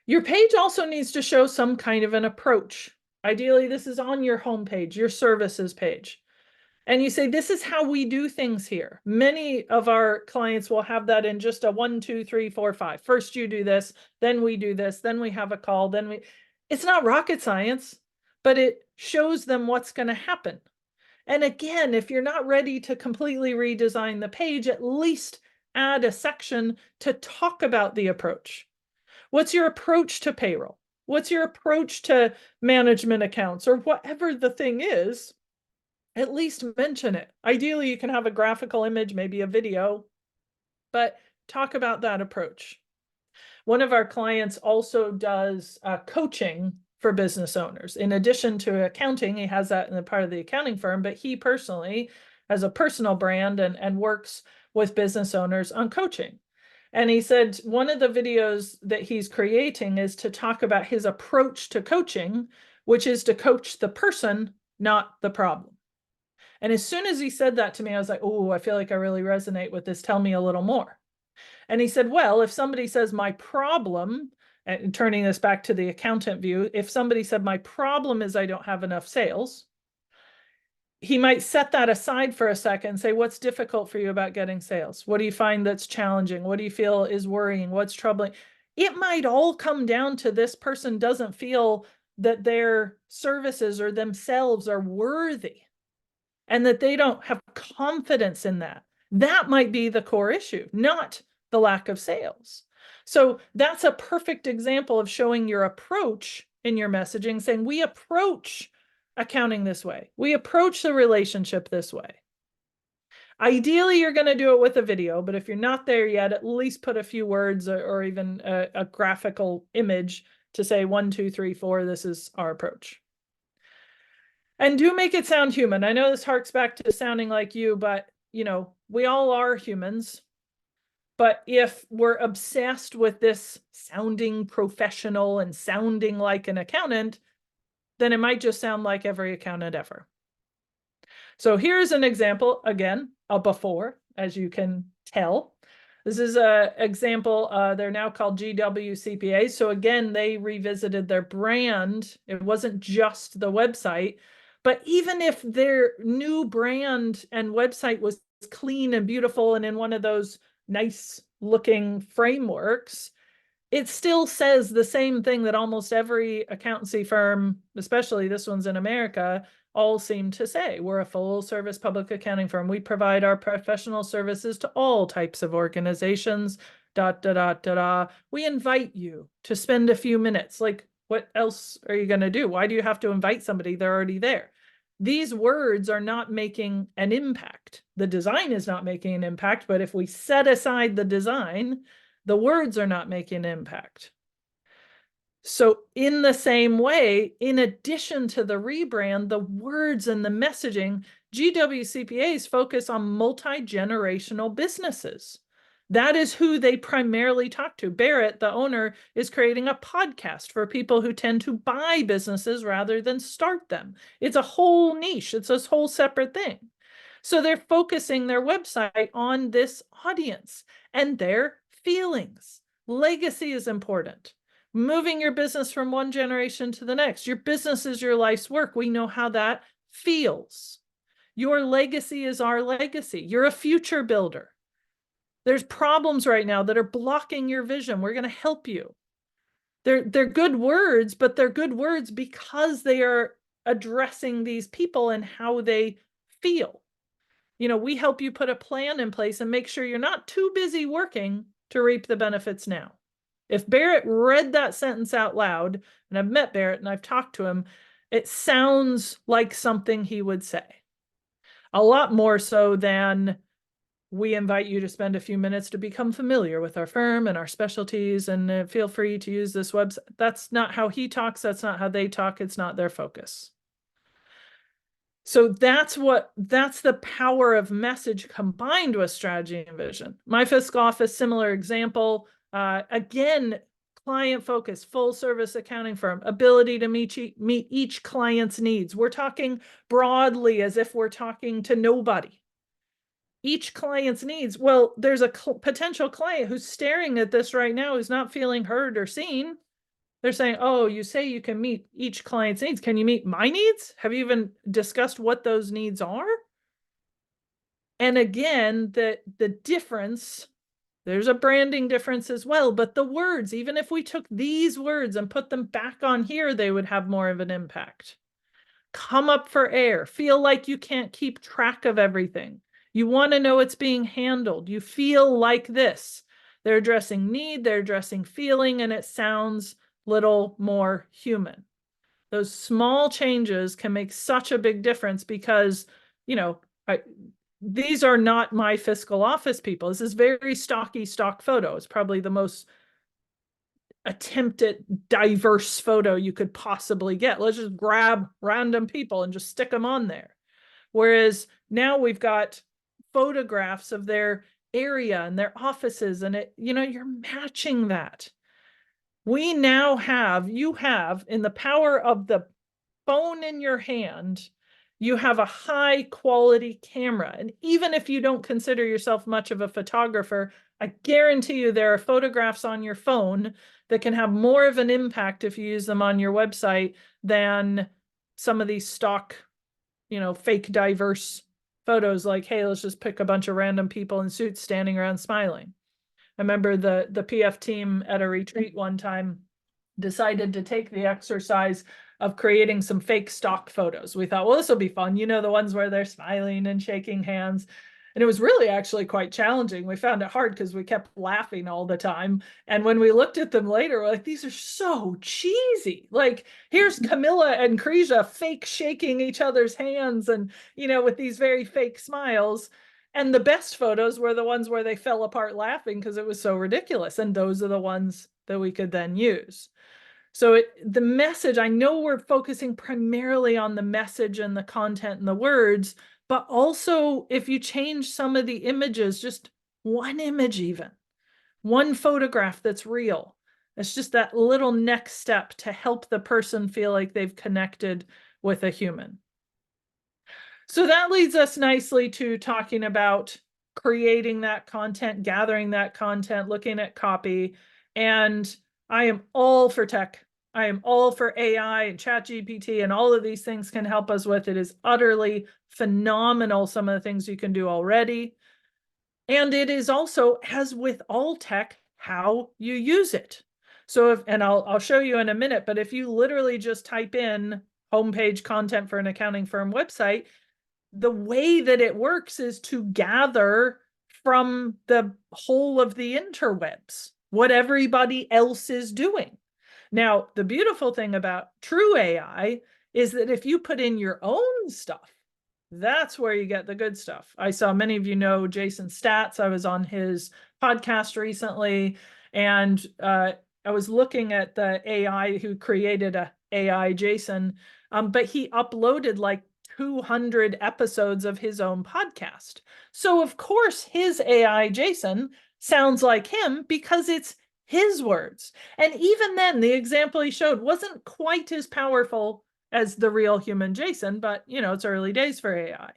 Your page also needs to show some kind of an approach. Ideally, this is on your homepage, your services page. And you say, this is how we do things here. Many of our clients will have that in just a 1, 2, 3, 4, 5. First you do this, then we do this, then we have a call, then we, it's not rocket science, but it shows them what's going to happen. And again, if you're not ready to completely redesign the page, at least add a section to talk about the approach. What's your approach to payroll? What's your approach to management accounts, or whatever the thing is? At least mention it. Ideally, you can have a graphical image, maybe a video, but talk about that approach. One of our clients also does coaching for business owners. In addition to accounting, he has that in the part of the accounting firm, but he personally has a personal brand and works with business owners on coaching. And he said one of the videos that he's creating is to talk about his approach to coaching, which is to coach the person, not the problem. And as soon as he said that to me, I was like, oh, I feel like I really resonate with this. Tell me a little more. And he said, well, if somebody says my problem, and turning this back to the accountant view, if somebody said my problem is I don't have enough sales, he might set that aside for a second and say, what's difficult for you about getting sales? What do you find that's challenging? What do you feel is worrying? What's troubling? It might all come down to this person doesn't feel that their services or themselves are worthy, and that they don't have confidence in that. That might be the core issue, not the lack of sales. So that's a perfect example of showing your approach in your messaging, saying we approach accounting this way. We approach the relationship this way. Ideally, you're going to do it with a video, but if you're not there yet, at least put a few words or even a graphical image to say 1, 2, 3, 4, this is our approach. And do make it sound human. I know this harks back to sounding like you, but we all are humans. But if we're obsessed with this sounding professional and sounding like an accountant, then it might just sound like every accountant ever. So here's an example, again, a before, as you can tell. This is an example. They're now called GWCPA. So again, they revisited their brand. It wasn't just the website. But even if their new brand and website was clean and beautiful and in one of those nice looking frameworks, it still says the same thing that almost every accountancy firm, especially this one's in America, all seem to say. We're a full service public accounting firm. We provide our professional services to all types of organizations, ... We invite you to spend a few minutes. Like, what else are you going to do? Why do you have to invite somebody? They're already there. These words are not making an impact. The design is not making an impact, but if we set aside the design, the words are not making an impact. So in the same way, in addition to the rebrand, the words and the messaging, GWCPAs focus on multi-generational businesses. That is who they primarily talk to. Barrett, the owner, is creating a podcast for people who tend to buy businesses rather than start them. It's a whole niche. It's a whole separate thing. So they're focusing their website on this audience and their feelings. Legacy is important. Moving your business from one generation to the next. Your business is your life's work. We know how that feels. Your legacy is our legacy. You're a future builder. There's problems right now that are blocking your vision. We're going to help you. They're good words, but they're good words because they are addressing these people and how they feel. We help you put a plan in place and make sure you're not too busy working to reap the benefits now. If Barrett read that sentence out loud, and I've met Barrett and I've talked to him, it sounds like something he would say. A lot more so than we invite you to spend a few minutes to become familiar with our firm and our specialties, and feel free to use this website. That's not how he talks. That's not how they talk. It's not their focus. So that's the power of message combined with strategy and vision. My fiscal office, similar example. Again, client focus, full service accounting firm, ability to meet each client's needs. We're talking broadly as if we're talking to nobody. Each client's needs. Well, there's a potential client who's staring at this right now who's not feeling heard or seen. They're saying, oh, you say you can meet each client's needs. Can you meet my needs? Have you even discussed what those needs are? And again, the difference, there's a branding difference as well, but the words, even if we took these words and put them back on here, they would have more of an impact. come up for air, feel like you can't keep track of everything. You want to know it's being handled. You feel like this. They're addressing need, they're addressing feeling, and it sounds little more human. Those small changes can make such a big difference because, you know, these are not my fiscal office people. This is very stocky stock photo. It's probably the most attempted diverse photo you could possibly get. Let's just grab random people and just stick them on there. Whereas now we've got photographs of their area and their offices, and you're matching that. We now have, you have, in the power of the phone in your hand, you have a high quality camera. And even if you don't consider yourself much of a photographer, I guarantee you there are photographs on your phone that can have more of an impact if you use them on your website than some of these stock, fake diverse photos like, hey, let's just pick a bunch of random people in suits standing around smiling. I remember the PF team at a retreat one time decided to take the exercise of creating some fake stock photos. We thought, well, this will be fun. The ones where they're smiling and shaking hands. And it was really actually quite challenging. We found it hard because we kept laughing all the time. And when we looked at them later, we're like, these are so cheesy. Like, here's Camilla and Kresia fake shaking each other's hands and, with these very fake smiles. And the best photos were the ones where they fell apart laughing because it was so ridiculous. And those are the ones that we could then use. So the message, I know we're focusing primarily on the message and the content and the words, but also if you change some of the images, just one image even, one photograph that's real, it's just that little next step to help the person feel like they've connected with a human. So that leads us nicely to talking about creating that content, gathering that content, looking at copy. And I am all for tech. I am all for AI and ChatGPT, and all of these things can help us with. It is utterly phenomenal, some of the things you can do already. And it is also, as with all tech, how you use it. So and I'll show you in a minute, but if you literally just type in homepage content for an accounting firm website, the way that it works is to gather from the whole of the interwebs what everybody else is doing. Now, the beautiful thing about true AI is that if you put in your own stuff, that's where you get the good stuff. I saw many of you know Jason Stats. I was on his podcast recently, and I was looking at the AI who created a AI Jason, but he uploaded like 200 episodes of his own podcast. So of course his AI Jason sounds like him because it's his words. And even then, the example he showed wasn't quite as powerful as the real human Jason, but it's early days for AI.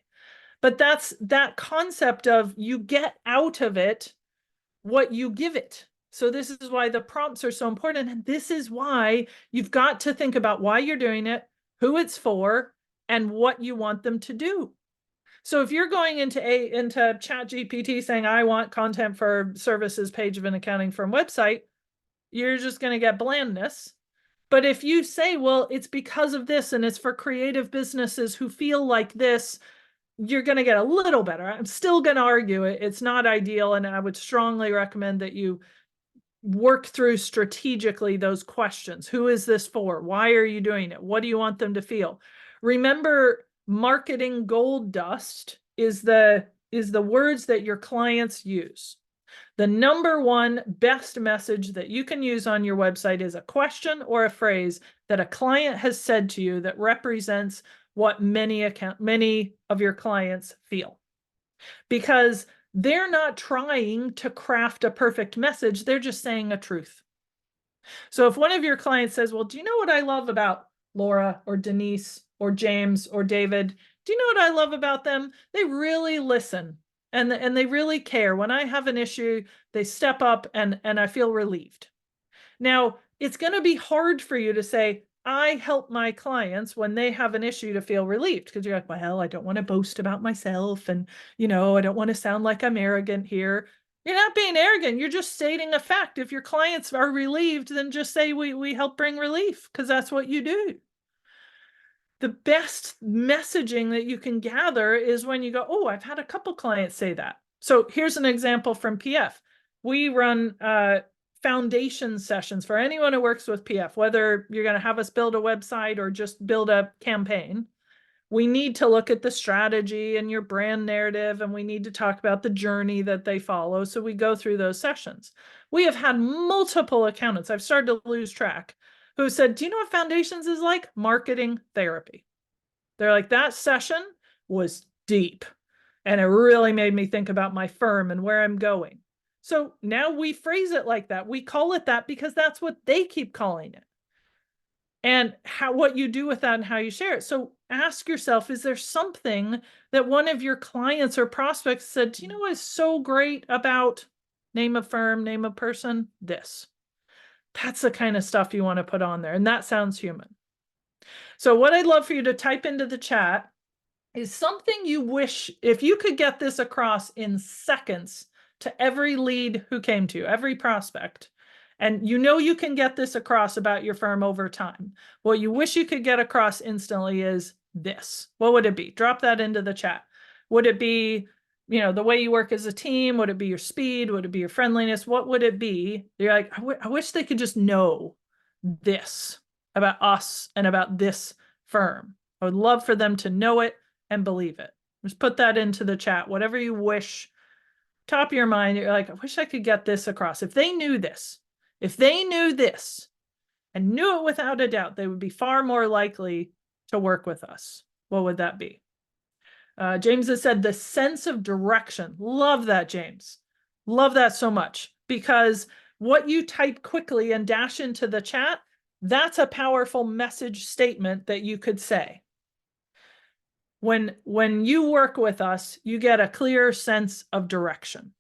But that's that concept of you get out of it what you give it. So this is why the prompts are so important. And this is why you've got to think about why you're doing it, who it's for, and what you want them to do. So if you're going into ChatGPT saying, I want content for services page of an accounting firm website, you're just going to get blandness. But if you say, well, it's because of this and it's for creative businesses who feel like this, you're going to get a little better. I'm still going to argue it. It's not ideal. And I would strongly recommend that you work through strategically those questions. Who is this for? Why are you doing it? What do you want them to feel? Remember, marketing gold dust is the words that your clients use. The number one best message that you can use on your website is a question or a phrase that a client has said to you that represents what many of your clients feel. Because they're not trying to craft a perfect message, they're just saying a truth. So if one of your clients says, well, do you know what I love about Laura or Denise or James or David? Do you know what I love about them? They really listen and they really care. When I have an issue, they step up and I feel relieved. Now, it's going to be hard for you to say, I help my clients when they have an issue to feel relieved, because you're like, well, I don't want to boast about myself. And, I don't want to sound like I'm arrogant here. You're not being arrogant. You're just stating a fact. If your clients are relieved, then just say we help bring relief, because that's what you do. the best messaging that you can gather is when you go, oh, I've had a couple clients say that. So here's an example from PF. We run foundation sessions for anyone who works with PF, whether you're going to have us build a website or just build a campaign. We need to look at the strategy and your brand narrative, and we need to talk about the journey that they follow. So we go through those sessions. We have had multiple accountants, I've started to lose track, who said, do you know what foundations is like? Marketing therapy. They're like, that session was deep. And it really made me think about my firm and where I'm going. So now we phrase it like that. We call it that because that's what they keep calling it. And what you do with that and how you share it. So ask yourself, is there something that one of your clients or prospects said, do you know what is so great about name of firm, name of person? This. That's the kind of stuff you want to put on there. And that sounds human. So what I'd love for you to type into the chat is something you wish, if you could get this across in seconds to every lead who came to you, every prospect, and you know you can get this across about your firm over time. What you wish you could get across instantly is this. What would it be? Drop that into the chat. Would it be, the way you work as a team? Would it be your speed? Would it be your friendliness? What would it be? You're like, I wish they could just know this about us and about this firm. I would love for them to know it and believe it. Just put that into the chat. Whatever you wish, top of your mind, you're like, I wish I could get this across. If they knew this and knew it without a doubt, they would be far more likely to work with us. What would that be? James has said the sense of direction. Love that, James. Love that so much, because what you type quickly and dash into the chat, that's a powerful message statement that you could say. When you work with us, you get a clear sense of direction.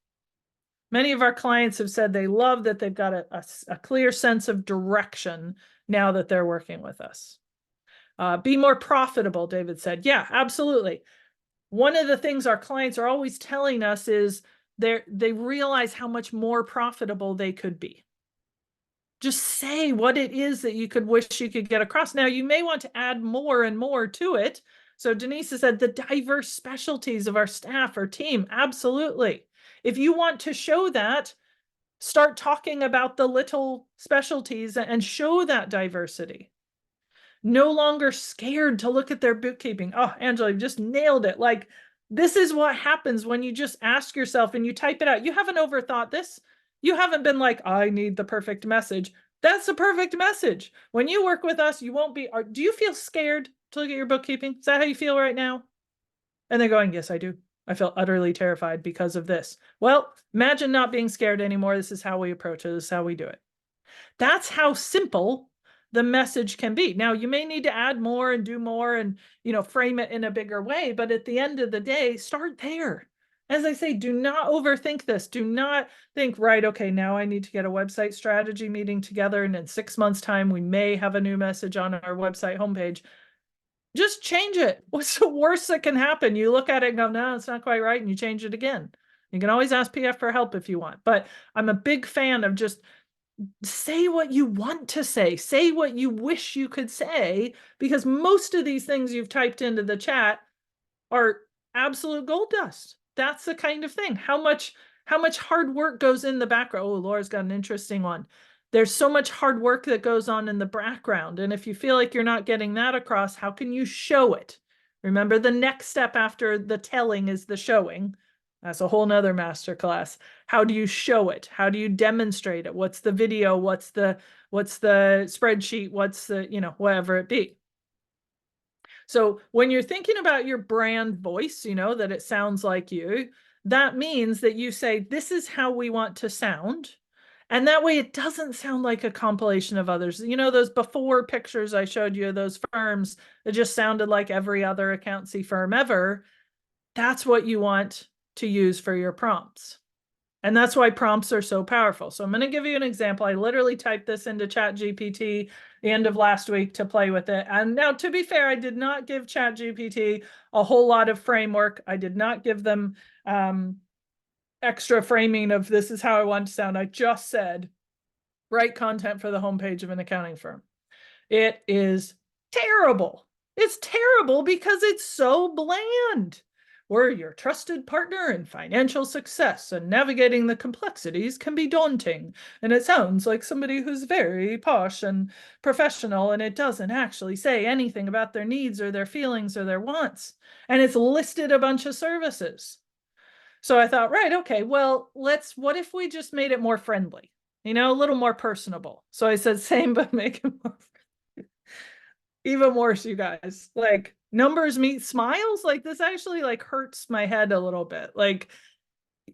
Many of our clients have said they love that they've got a clear sense of direction now that they're working with us. Be more profitable, David said. Yeah, absolutely. One of the things our clients are always telling us is they realize how much more profitable they could be. Just say what it is that you could wish you could get across. Now, you may want to add more and more to it. So Denise has said the diverse specialties of our staff or team. Absolutely. If you want to show that, start talking about the little specialties and show that diversity. No longer scared to look at their bookkeeping. Oh, Angela, you just nailed it. Like, this is what happens when you just ask yourself and you type it out. You haven't overthought this. You haven't been like, I need the perfect message. That's the perfect message. When you work with us, you won't be. Do you feel scared to look at your bookkeeping? Is that how you feel right now? And they're going, yes, I do. I feel utterly terrified because of this. Well, imagine not being scared anymore. This is how we approach it. This is how we do it. That's how simple the message can be. Now, you may need to add more and do more and, frame it in a bigger way. But at the end of the day, start there. As I say, do not overthink this. Do not think, right, okay, now I need to get a website strategy meeting together. And in 6 months' time, we may have a new message on our website homepage. Just change it. What's the worst that can happen? You look at it and go, no, it's not quite right. And you change it again. You can always ask PF for help if you want. But I'm a big fan of just say what you want to say what you wish you could say, because most of these things you've typed into the chat are absolute gold dust. That's the kind of thing. How much hard work goes in the background? Oh, Laura's got an interesting one. There's so much hard work that goes on in the background. And if you feel like you're not getting that across, how can you show it? Remember, the next step after the telling is the showing. That's a whole nother masterclass. How do you show it? How do you demonstrate it? What's the video? What's the spreadsheet? What's the, whatever it be. So when you're thinking about your brand voice, that it sounds like you, that means that you say, this is how we want to sound. And that way it doesn't sound like a compilation of others. Those before pictures I showed you, those firms that just sounded like every other accountancy firm ever. That's what you want to use for your prompts. And that's why prompts are so powerful. So I'm going to give you an example. I literally typed this into ChatGPT the end of last week to play with it. And now, to be fair, I did not give ChatGPT a whole lot of framework. I did not give them extra framing of this is how I want to sound. I just said, write content for the homepage of an accounting firm. It is terrible. It's terrible because it's so bland. We're your trusted partner in financial success, and navigating the complexities can be daunting. And it sounds like somebody who's very posh and professional, and it doesn't actually say anything about their needs or their feelings or their wants. And it's listed a bunch of services. So I thought, right, okay, well, what if we just made it more friendly, a little more personable? So I said, same, but make it more even worse, you guys. Like numbers meet smiles. Like this actually like hurts my head a little bit. Like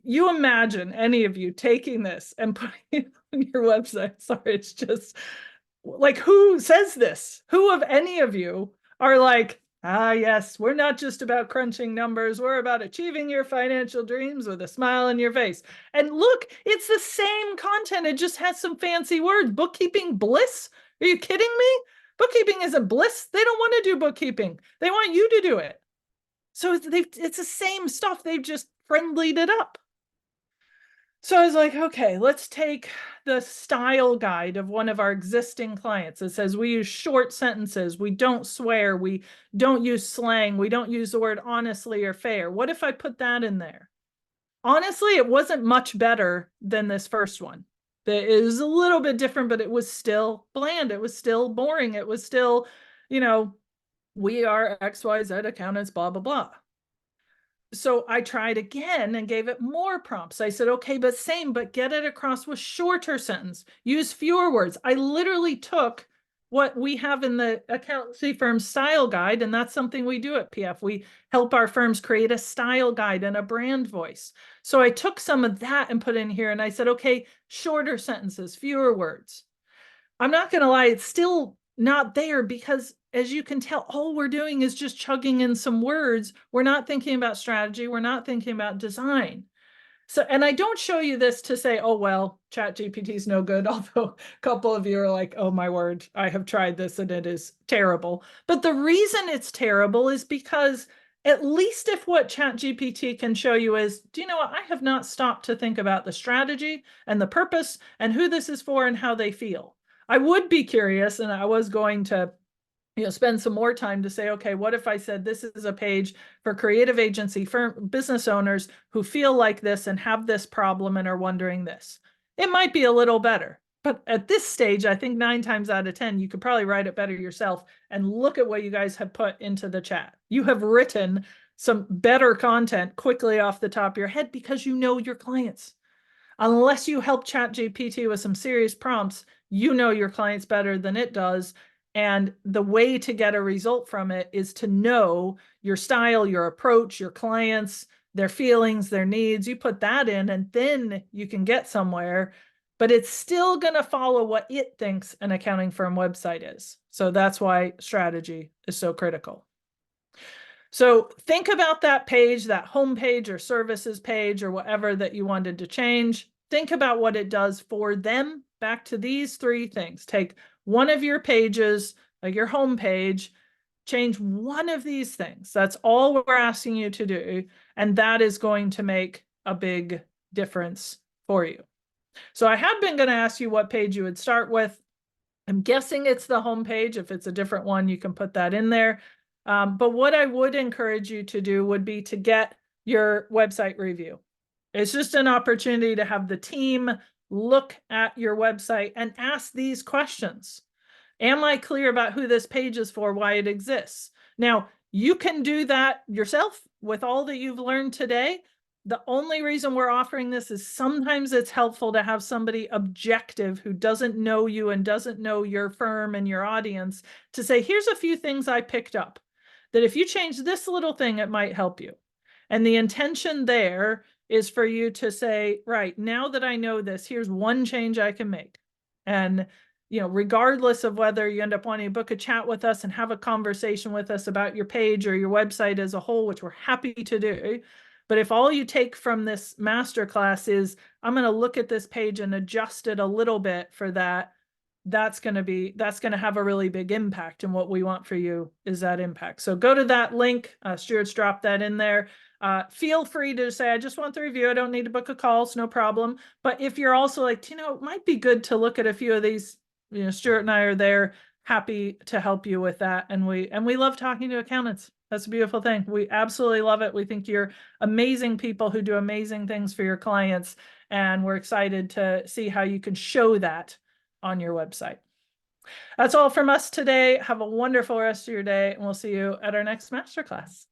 you imagine any of you taking this and putting it on your website. Sorry, it's just like who says this? Who of any of you are like, ah, yes, we're not just about crunching numbers. We're about achieving your financial dreams with a smile on your face. And look, it's the same content. It just has some fancy words. Bookkeeping bliss? Are you kidding me? Bookkeeping isn't bliss. They don't want to do bookkeeping. They want you to do it. So it's the same stuff. They've just friendlied it up. So I was like, okay, let's take the style guide of one of our existing clients. It says we use short sentences, we don't swear, we don't use slang, we don't use the word honestly or fair. What if I put that in there? Honestly, it wasn't much better than this first one. It was a little bit different, but it was still bland. It was still boring. It was still, we are XYZ accountants, blah, blah, blah. So I tried again and gave it more prompts. I said, okay, but same, but get it across with shorter sentence. Use fewer words. I literally took what we have in the accountancy firm style guide, and that's something we do at PF. We help our firms create a style guide and a brand voice. So I took some of that and put in here, and I said, okay, shorter sentences, fewer words. I'm not going to lie, it's still not there because as you can tell, all we're doing is just chugging in some words. We're not thinking about strategy. We're not thinking about design. So, and I don't show you this to say, oh, well, ChatGPT is no good. Although a couple of you are like, oh, my word, I have tried this and it is terrible. But the reason it's terrible is because at least if what ChatGPT can show you is, do you know what? I have not stopped to think about the strategy and the purpose and who this is for and how they feel. I would be curious, and I was going to spend some more time to say, okay, what if I said this is a page for creative agency firm business owners who feel like this and have this problem and are wondering this? It might be a little better. But at this stage, I think 9 times out of 10, you could probably write it better yourself and look at what you guys have put into the chat. You have written some better content quickly off the top of your head because you know your clients. Unless you help ChatGPT with some serious prompts, you know your clients better than it does. And the way to get a result from it is to know your style, your approach, your clients, their feelings, their needs. You put that in, and then you can get somewhere. But it's still going to follow what it thinks an accounting firm website is. So that's why strategy is so critical. So think about that page, that home page or services page or whatever that you wanted to change. Think about what it does for them. Back to these 3 things. Take one of your pages, like your home page, change one of these things. That's all we're asking you to do. And that is going to make a big difference for you. So I had been going to ask you what page you would start with. I'm guessing it's the home page. If it's a different one, you can put that in there. But what I would encourage you to do would be to get your website review. It's just an opportunity to have the team look at your website and ask these questions. Am I clear about who this page is for, why it exists? Now, you can do that yourself with all that you've learned today. The only reason we're offering this is sometimes it's helpful to have somebody objective who doesn't know you and doesn't know your firm and your audience to say, here's a few things I picked up that if you change this little thing, it might help you. And the intention there is for you to say, right, now that I know this, here's one change I can make. And regardless of whether you end up wanting to book a chat with us and have a conversation with us about your page or your website as a whole, which we're happy to do. But if all you take from this masterclass is, I'm going to look at this page and adjust it a little bit for that, that's going to have a really big impact. And what we want for you is that impact. So go to that link. Stuart's dropped that in there. Feel free to say, I just want the review. I don't need to book a call. It's no problem. But if you're also like, it might be good to look at a few of these, Stuart and I are there happy to help you with that. And we love talking to accountants. That's a beautiful thing. We absolutely love it. We think you're amazing people who do amazing things for your clients. And we're excited to see how you can show that on your website. That's all from us today. Have a wonderful rest of your day, and we'll see you at our next masterclass.